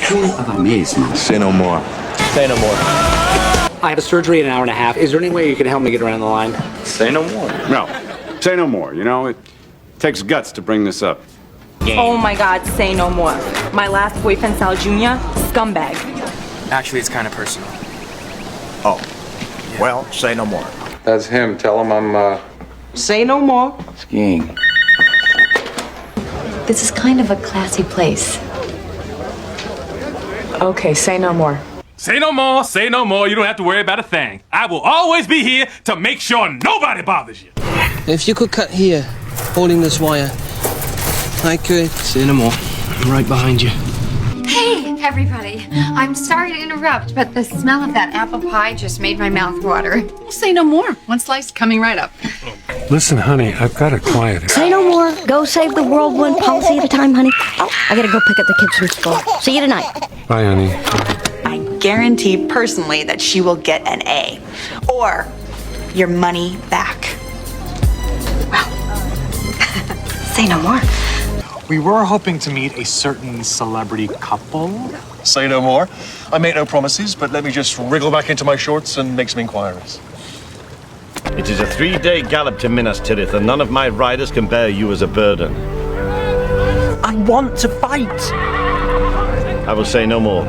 full of amazement. Say no more. Say no more. I have a surgery in an hour and a half. Is there any way you can help me get around the line? Say no more. No, say no more. You know, it takes guts to bring this up. Oh my God, say no more. My last boyfriend, Sal Jr., scumbag. Actually, it's kind of personal. Oh, well, say no more. That's him. Tell him I'm, Say no more. skiing. This is kind of a classy place. Okay, say no more. Say no more, say no more. You don't have to worry about a thing. I will always be here to make sure nobody bothers you. If you could cut here, holding this wire, I could. Say no more. I'm right behind you. Hey, everybody. I'm sorry to interrupt, but the smell of that apple pie just made my mouth water. We'll say no more. One slice coming right up. Listen, honey, I've got it quiet. Say no more. Go save the world one policy at a time, honey. Oh, I gotta go pick up the kids from school. See you tonight. Bye, honey. I guarantee personally that she will get an A. Or your money back. Say no more. We were hoping to meet a certain celebrity couple. Say no more. I make no promises, but let me just wriggle back into my shorts and make some inquiries. It is a 3-day gallop to Minas Tirith, and none of my riders can bear you as a burden. I want to fight. I will say no more.